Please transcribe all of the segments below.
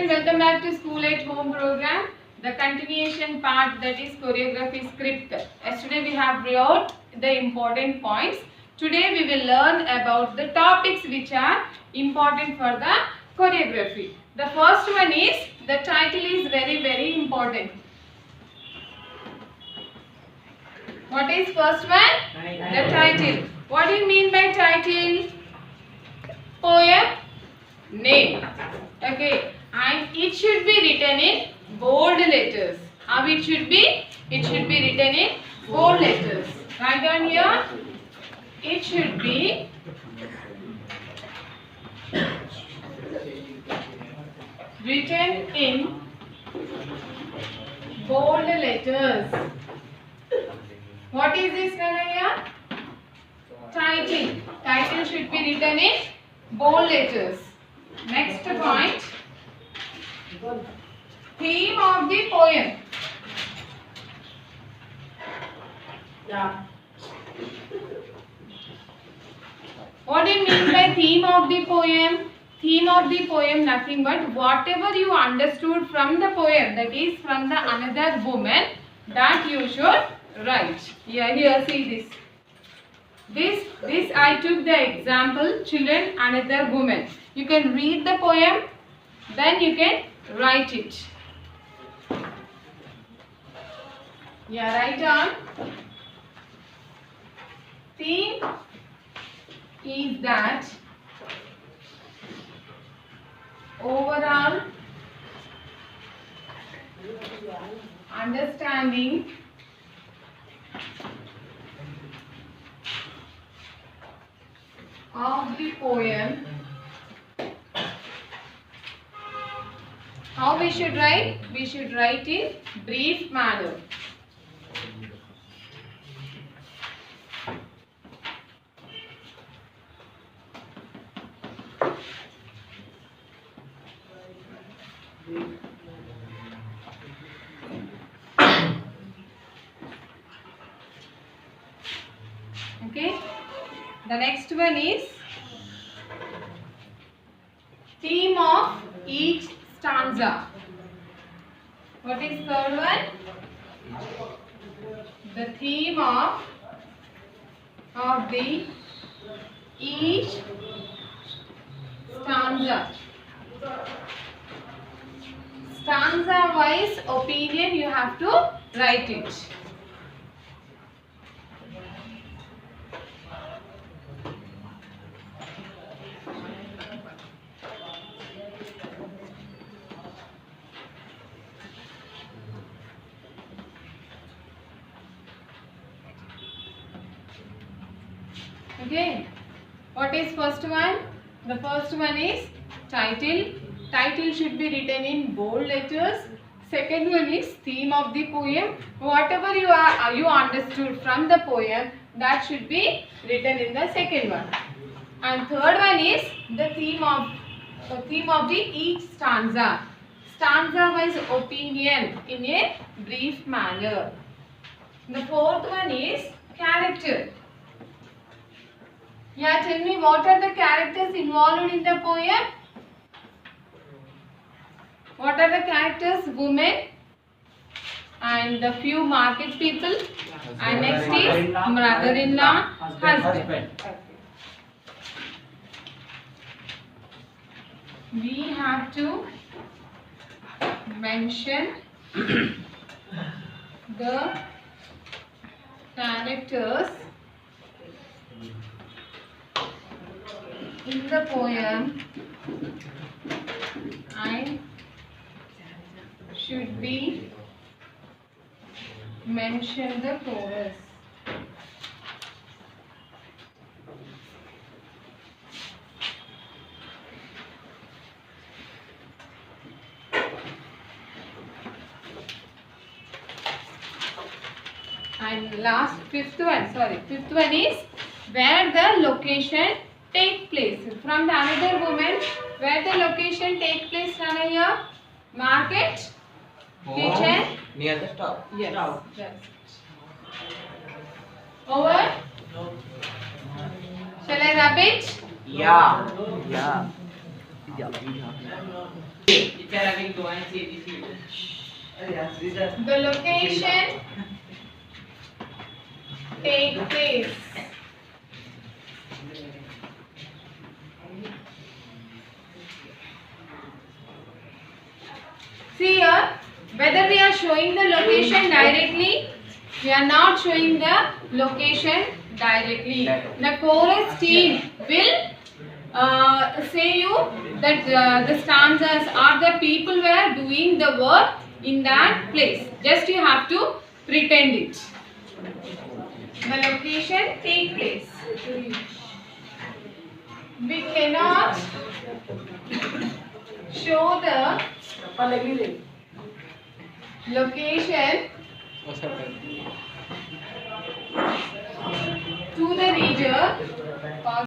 Children, welcome back to School at Home program. The continuation part, that is choreography script. Yesterday we have wrote the important points. Today we will learn about the topics which are important for the choreography. The first one is, the title is very important. What is first one? The title. What do you mean by title? Poem name. Okay, and it should be written in bold letters. How it should be? It should be written in bold letters. Write down here. It should be written in bold letters. What is this, Ranaya? Title. Title should be written in bold letters. Next point. Theme of the poem. What do you mean by theme of the poem? Theme of the poem, nothing but whatever you understood from the poem, that is from the another woman, that you should write. Here see this. This I took the example, children, another woman. You can read the poem, then you can write it. Write down. Theme is that overall understanding of the poem. How we should write? We should write in brief manner. Okay. The next one is theme of each stanza. What is third one? The theme of the each stanza. Stanza wise opinion you have to write it. Okay, what is first one? The first one is title. Title should be written in bold letters. Second one is theme of the poem. Whatever you understood from the poem, that should be written in the second one. And third one is the theme of the each stanza. Stanza wise opinion in a brief manner. The fourth one is character. Tell me, what are the characters involved in the poem? What are the characters? Women and the few market people, and next is mother-in-law, husband. We have to mention the characters in the poem and should be mention the chorus. And last fifth one is where the location take place. From the another woman, where the location take place, here? Market, kitchen, near the stop. Yes. Over. Shall I rub it? Yeah. Teacher having to answer The location take place. See here, whether we are showing the location directly, we are not showing the location directly. The chorus team will say you that the stanzas or the people were doing the work in that place. Just you have to pretend it. The location take place. We cannot show the location to the reader. But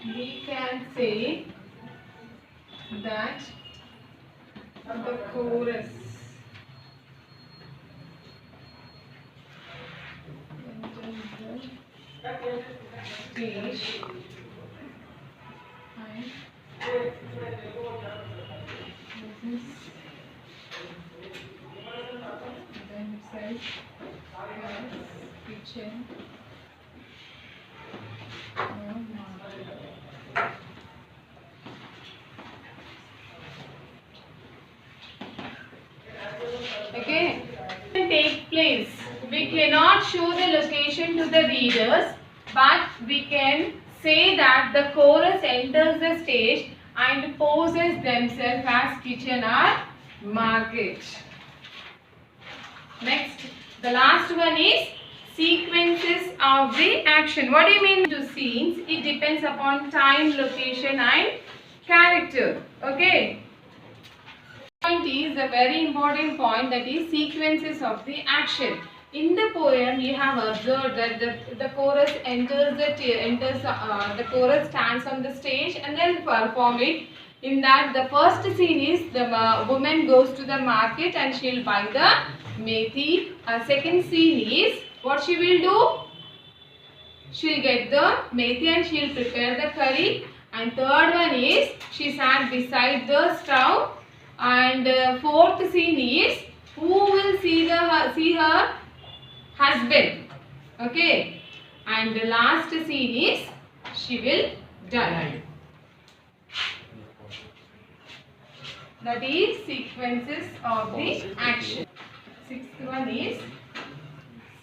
we can say that the chorus stage and this then it says kitchen or market. Okay, take place. We cannot show the location to the readers, but we can say that the chorus enters the stage and poses themselves as kitchen or market. Next, the last one is sequences of the action. What do you mean to scenes? It depends upon time, location and character. Okay. Point is a very important point, that is sequences of the action. In the poem, you have observed that the chorus the chorus stands on the stage and then perform it. In that, the first scene is the woman goes to the market and she will buy the methi. Second scene is what she will do? She will get the methi and she will prepare the curry. And third one is she sat beside the stove. And fourth scene is who will see her husband. Okay. And the last scene is she will die. That is sequences of the action. Sixth one is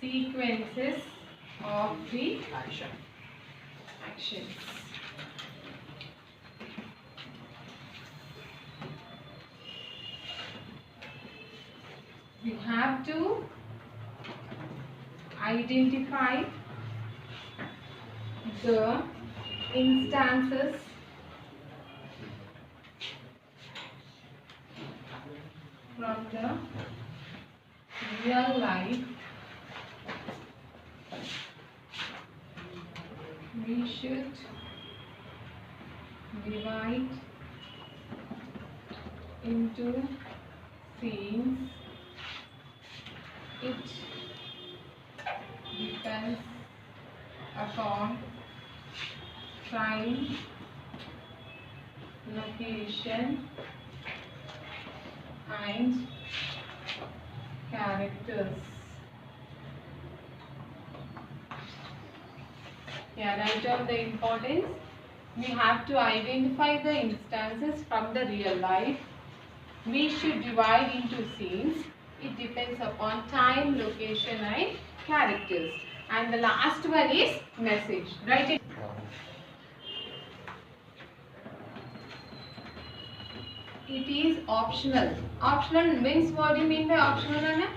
sequences of the actions. We have to identify the instances from the real life. We should divide into scenes. It depends upon time, location and characters. Yeah, write down the importance. We have to identify the instances from the real life. We should divide into scenes. It depends upon time, location and characters. And the last one is message. Write it. It is optional. Optional means, what do you mean by optional, Anna?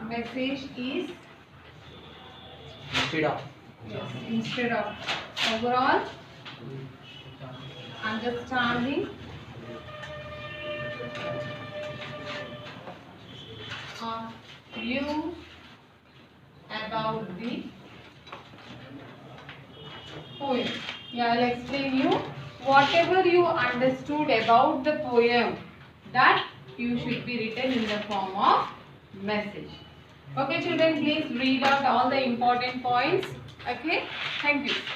Message is instead of. Yes, instead of. Overall understanding of you about the poem. Yeah, I'll explain you. Whatever you understood about the poem, that you should be written in the form of message. Okay children, please read out all the important points. Okay, thank you.